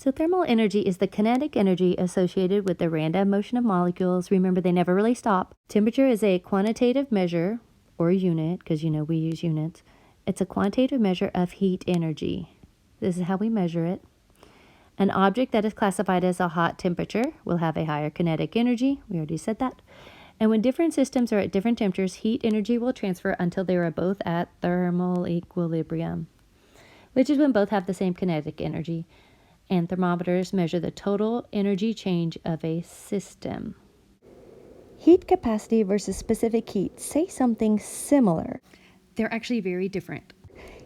So thermal energy is the kinetic energy associated with the random motion of molecules. Remember, they never really stop. Temperature is a quantitative measure or unit, because we use units. It's a quantitative measure of heat energy. This is how we measure it. An object that is classified as a hot temperature will have a higher kinetic energy. We already said that. And when different systems are at different temperatures, heat energy will transfer until they are both at thermal equilibrium, which is when both have the same kinetic energy. And thermometers measure the total energy change of a system. Heat capacity versus specific heat. Say something similar. They're actually very different.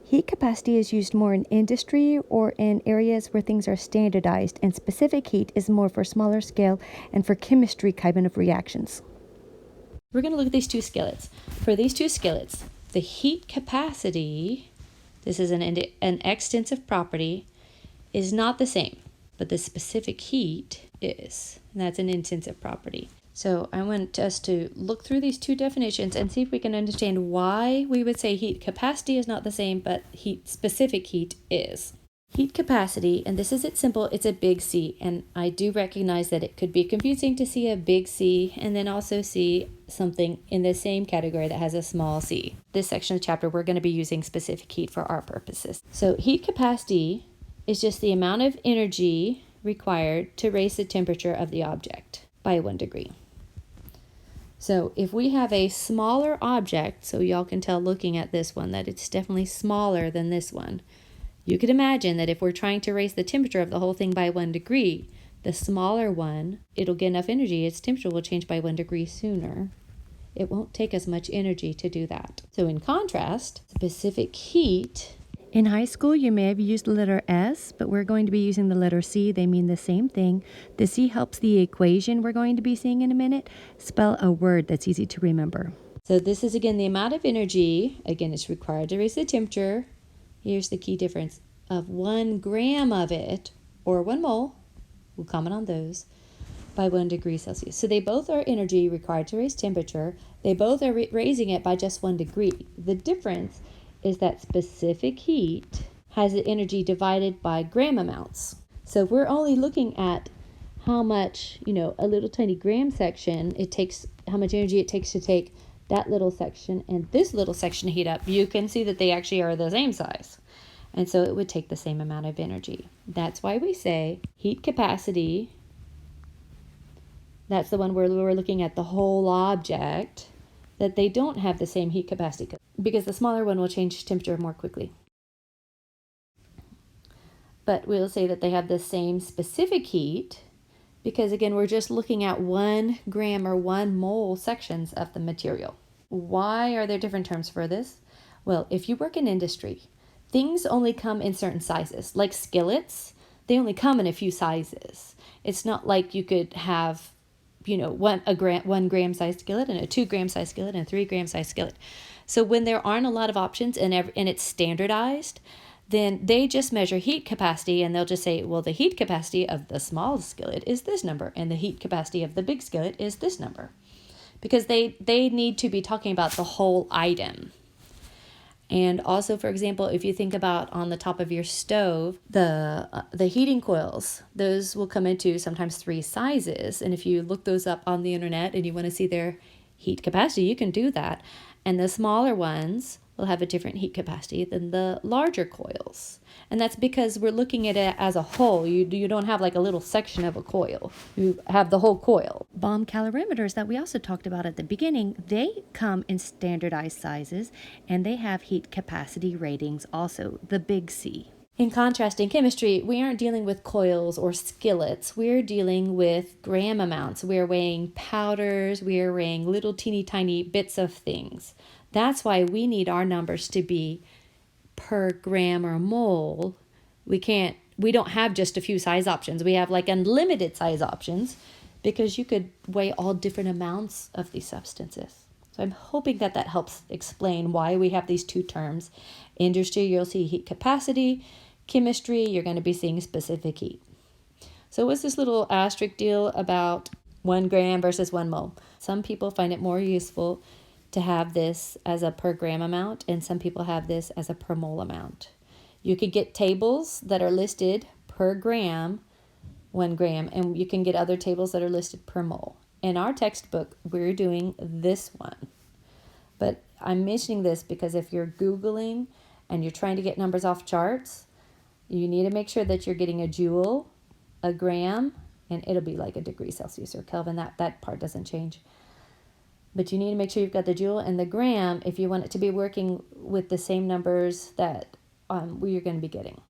Heat capacity is used more in industry or in areas where things are standardized, and specific heat is more for smaller scale and for chemistry kind of reactions. We're going to look at these two skillets. For these two skillets, the heat capacity, this is an extensive property, is not the same, but the specific heat is, and that's an intensive property. So I want us to look through these two definitions and see if we can understand why we would say heat capacity is not the same, but specific heat is. Heat capacity, and this is it simple, it's a big C, and I do recognize that it could be confusing to see a big C and then also see something in the same category that has a small c. This section of the chapter, we're going to be using specific heat for our purposes. So heat capacity is just the amount of energy required to raise the temperature of the object by 1 degree. So if we have a smaller object, so y'all can tell looking at this one that it's definitely smaller than this one, you could imagine that if we're trying to raise the temperature of the whole thing by 1 degree, the smaller one, it'll get enough energy, its temperature will change by 1 degree sooner. It won't take as much energy to do that. So in contrast, specific heat. In high school, you may have used the letter S, but we're going to be using the letter C. They mean the same thing. The C helps the equation we're going to be seeing in a minute spell a word that's easy to remember. So this is, again, the amount of energy, again, it's required to raise the temperature. Here's the key difference of 1 gram of it, or 1 mole, we'll comment on those, by 1 degree Celsius. So they both are energy required to raise temperature. They both are raising it by just 1 degree. The difference is that specific heat has the energy divided by gram amounts. So if we're only looking at how much, a little tiny gram section, it takes, how much energy it takes to take that little section and this little section to heat up, you can see that they actually are the same size. And so it would take the same amount of energy. That's why we say heat capacity, that's the one where we're looking at the whole object, that they don't have the same heat capacity because the smaller one will change temperature more quickly. But we'll say that they have the same specific heat because, again, we're just looking at 1 gram or 1 mole sections of the material. Why are there different terms for this? Well, if you work in industry, things only come in certain sizes. Like skillets, they only come in a few sizes. It's not like you could have, 1 gram size skillet and a 2 gram size skillet and a 3 gram size skillet. So when there aren't a lot of options and it's standardized, then they just measure heat capacity and they'll just say, well, the heat capacity of the small skillet is this number and the heat capacity of the big skillet is this number. Because they need to be talking about the whole item. And also, for example, if you think about on the top of your stove, the heating coils, those will come into sometimes 3 sizes. And if you look those up on the internet and you want to see their heat capacity, you can do that. And the smaller ones will have a different heat capacity than the larger coils. And that's because we're looking at it as a whole. You don't have like a little section of a coil. You have the whole coil. Bomb calorimeters that we also talked about at the beginning, they come in standardized sizes and they have heat capacity ratings also, the big C. In contrast, in chemistry, we aren't dealing with coils or skillets. We're dealing with gram amounts. We're weighing powders. We're weighing little teeny tiny bits of things. That's why we need our numbers to be per gram or mole. We don't have just a few size options. We have like unlimited size options because you could weigh all different amounts of these substances. So I'm hoping that helps explain why we have these two terms. Industry, you'll see heat capacity. Chemistry, you're going to be seeing specific heat. So what's this little asterisk deal about 1 gram versus 1 mole? Some people find it more useful to have this as a per gram amount, and some people have this as a per mole amount. You could get tables that are listed per gram 1 gram, and you can get other tables that are listed per mole. In our textbook, we're doing this one. But I'm mentioning this because if you're Googling and you're trying to get numbers off charts, you need to make sure that you're getting a joule, a gram, and it'll be like a degree Celsius or Kelvin. That part doesn't change. But you need to make sure you've got the joule and the gram if you want it to be working with the same numbers that you're going to be getting.